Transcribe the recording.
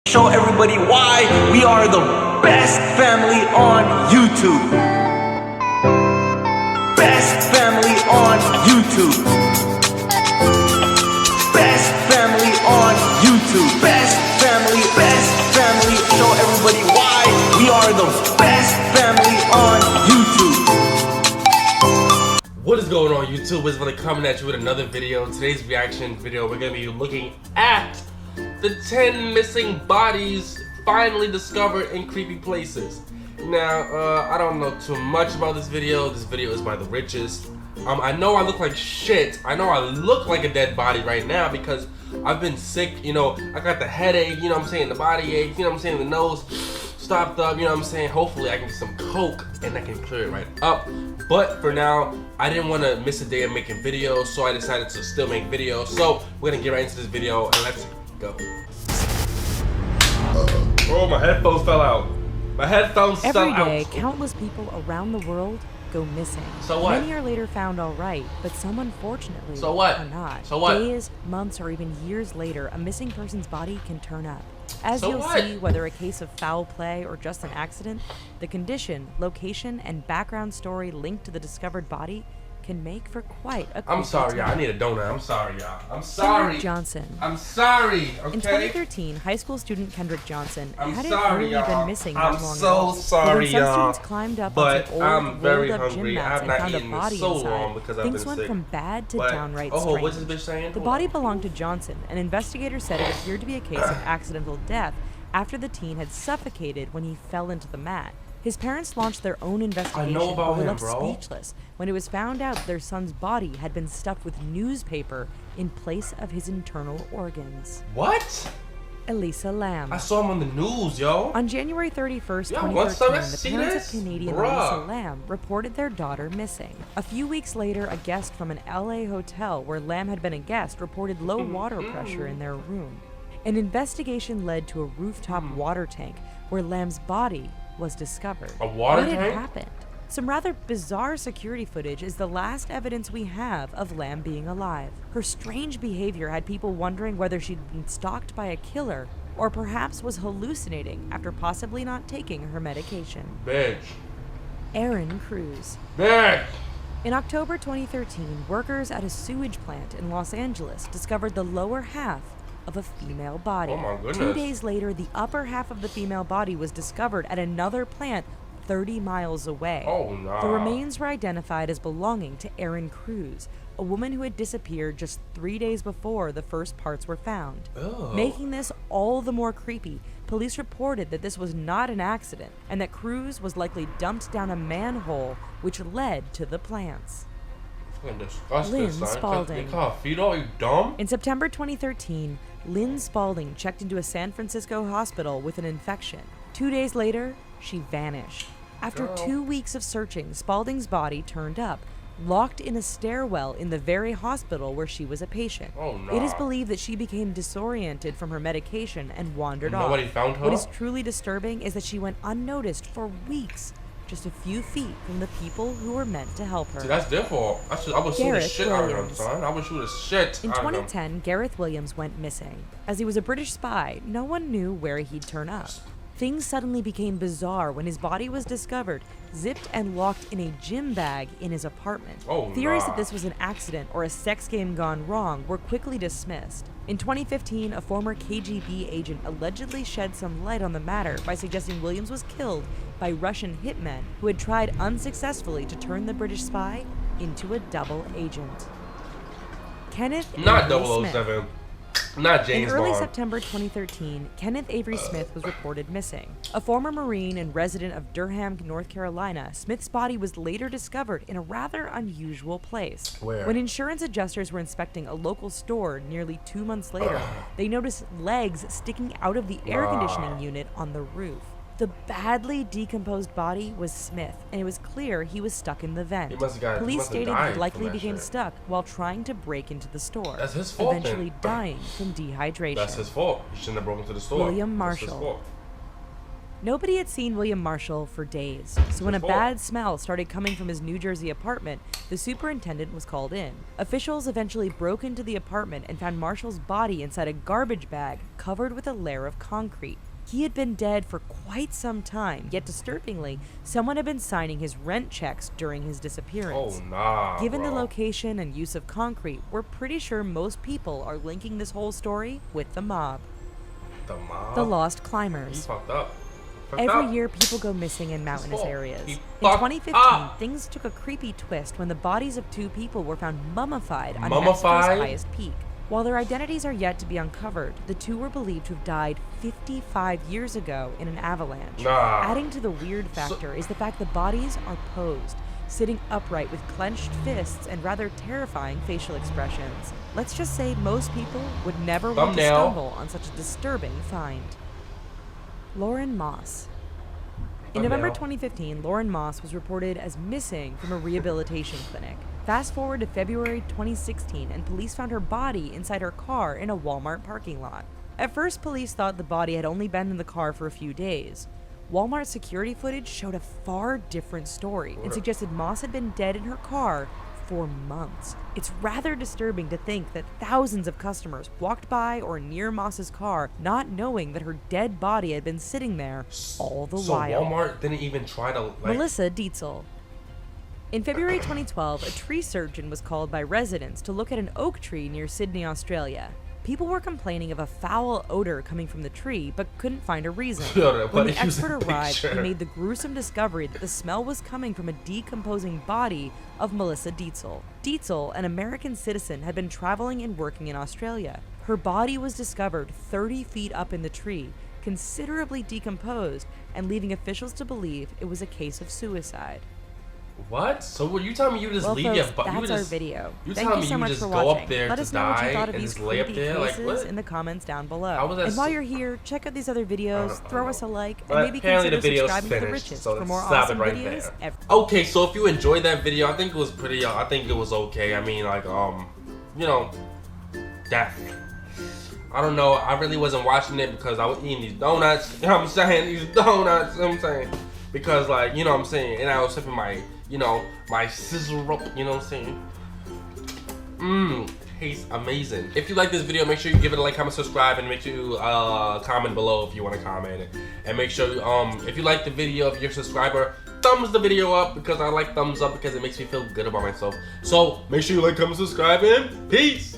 Show everybody why we are the best family on YouTube. Best family on YouTube. Best family on YouTube. Best family, best family. Show everybody why we are the best family on YouTube. What is going on, YouTube? It's really coming at you with another video. Today's reaction video, we're gonna be looking at the 10 missing bodies finally discovered in creepy places. Now, I don't know too much about this video. This video is by the richest. I know I look like shit. I know I look like a dead body right now because I've been sick, you know. I got the headache, you know what I'm saying, the body ache, you know what I'm saying, the nose stopped up, you know what I'm saying. Hopefully I can get some coke and I can clear it right up. But for now, I didn't want to miss a day of making videos, so I decided to still make videos. So we're gonna get right into this video and let's go. Oh, my headphones fell out. My headphones fell out. Every day, countless people around the world go missing. So what? Many are later found all right, but some unfortunately So what? are not. So what? Days, months, or even years later, a missing person's body can turn up. As So you'll what? see, whether a case of foul play or just an accident, the condition, location, and background story linked to the discovered body can make for quite a creepy I'm sorry, y'all. I tale. need a donut. I'm sorry, y'all. I'm sorry. Kendrick Johnson. I'm sorry, okay? In 2013, high school student Kendrick Johnson I'm hadn't sorry, really y'all. been missing I'm that long so at all. sorry, But when some y'all. students climbed up But onto old, I'm very rolled-up gym hungry. I mats have and not found a eaten in body so inside, long because I've things been went sick. from bad to But, downright oh, strange. what's this bitch saying? The body belonged to Johnson, and investigators said it appeared to be a case of accidental death after the teen had suffocated when he fell into the mat. His parents launched their own investigation, about but were him, left bro. speechless when it was found out their son's body had been stuffed with newspaper in place of his internal organs. What? Elisa Lam. I saw him on the news, yo. On January 31st, Yo, what's up? 2013, the See parents this? of Canadian Bruh. Elisa Lam reported their daughter missing. A few weeks later, a guest from an LA hotel where Lam had been a guest reported low water pressure in their room. An investigation led to a rooftop water tank where Lam's body was discovered. A water what tank? had happened? Some rather bizarre security footage is the last evidence we have of Lam being alive. Her strange behavior had people wondering whether she'd been stalked by a killer or perhaps was hallucinating after possibly not taking her medication. Bitch. Erin Cruz. Bitch. In October 2013, workers at a sewage plant in Los Angeles discovered the lower half of a female body. Oh my goodness. 2 days later, the upper half of the female body was discovered at another plant 30 miles away. Oh, nah. The remains were identified as belonging to Erin Cruz, a woman who had disappeared just 3 days before the first parts were found. Ugh. Making this all the more creepy, police reported that this was not an accident and that Cruz was likely dumped down a manhole which led to the plants. Fucking disgusting, Lynn son. Spalding. They call fetal, you dumb? In September 2013, Lynn Spalding checked into a San Francisco hospital with an infection. 2 days later, she vanished. After Girl. 2 weeks of searching, Spalding's body turned up, locked in a stairwell in the very hospital where she was a patient. Oh, nah. It is believed that she became disoriented from her medication and wandered off. Nobody found her? What is truly disturbing is that she went unnoticed for weeks, just a few feet from the people who were meant to help her. See, that's their fault. I would shoot the Gareth shit out of him, Williams. son. I would shoot the shit In out of him. 2010, Gareth Williams went missing. As he was a British spy, no one knew where he'd turn up. Things suddenly became bizarre when his body was discovered, zipped and locked in a gym bag in his apartment. Oh, Theories nah. that this was an accident or a sex game gone wrong were quickly dismissed. In 2015, a former KGB agent allegedly shed some light on the matter by suggesting Williams was killed by Russian hitmen who had tried unsuccessfulely to turn the British spy into a double agent. Kenneth Not Avery Smith. 007. Not James In early Bond. September 2013, Kenneth Avery Smith was reported missing. A former Marine and resident of Durham, North Carolina, Smith's body was later discovered in a rather unusual place. Where? When insurance adjusters were inspecting a local store nearly 2 months later, they noticed legs sticking out of the air conditioning unit on the roof. The badly decomposed body was Smith, and it was clear he was stuck in the vent. He must have Police died stated from he likely that became shit. stuck while trying to break into the store, That's his fault, then. eventually dying from dehydration. That's his fault. He shouldn't have broken into the store. William That's his Marshall. fault. Nobody had seen William Marshall for days, so when a fault. bad smell started coming from his New Jersey apartment, the superintendent was called in. Officials eventually broke into the apartment and found Marshall's body inside a garbage bag covered with a layer of concrete. He had been dead for quite some time, yet disturbingly, someone had been signing his rent checks during his disappearance. Oh, nah, Given bro. the location and use of concrete, we're pretty sure most people are linking this whole story with the mob. The mob? The Lost You Climbers. fucked up. Fucked Every up. year, people go missing in mountainous fault. areas. He In fucked 2015, up. things took a creepy twist when the bodies of 2 people were found mummified on Mummified? Mexico's highest peak. While their identities are yet to be uncovered, the 2 were believed to have died 55 years ago in an avalanche. Nah. Adding to the weird factor is the fact the bodies are posed, sitting upright with clenched fists and rather terrifying facial expressions. Let's just say most people would never want to Thumbnail. stumble on such a disturbing find. Lauren Moss. In Thumbnail. November 2015, Lauren Moss was reported as missing from a rehabilitation clinic. Fast forward to February 2016, and police found her body inside her car in a Walmart parking lot. At first, police thought the body had only been in the car for a few days. Walmart security footage showed a far different story and suggested Moss had been dead in her car for months. It's rather disturbing to think that thousands of customers walked by or near Moss's car not knowing that her dead body had been sitting there all the So while. Walmart didn't even try to, like... Melissa Dietzel. In February 2012, a tree surgeon was called by residents to look at an oak tree near Sydney, Australia. People were complaining of a foul odor coming from the tree, but couldn't find a reason. When the expert arrived, he made the gruesome discovery that the smell was coming from a decomposing body of Melissa Dietzel. Dietzel, an American citizen, had been traveling and working in Australia. Her body was discovered 30 feet up in the tree, considerably decomposed, and leaving officials to believe it was a case of suicide. What? So what you telling me you just Well, leave folks, your butt? that's our video. You Thank telling you me so you much just for go watching. up there Let to us know what you die thought of and these just lay up creepy there? Like cases what? in the comments down below. How was that And while so- you're here, check out these other videos, I throw don't us a know. like, and But maybe apparently consider the video's subscribing to The finished, Richest so for more stop it awesome right videos. there. Okay, so if you enjoyed that video, I think it was pretty. I think it was okay. I mean, like, you know, death. I don't know. I really wasn't watching it because I was eating these donuts. You know what I'm saying? These donuts. You know what I'm saying? Because, like, you know what I'm saying? And I was sipping my, you know, my sizzle up. You know what I'm saying? Tastes amazing. If you like this video, make sure you give it a like, comment, subscribe, and make sure you comment below if you want to comment. And make sure you, if you like the video, if you're a subscriber, thumbs the video up because I like thumbs up because it makes me feel good about myself. So make sure you like, comment, subscribe, and peace.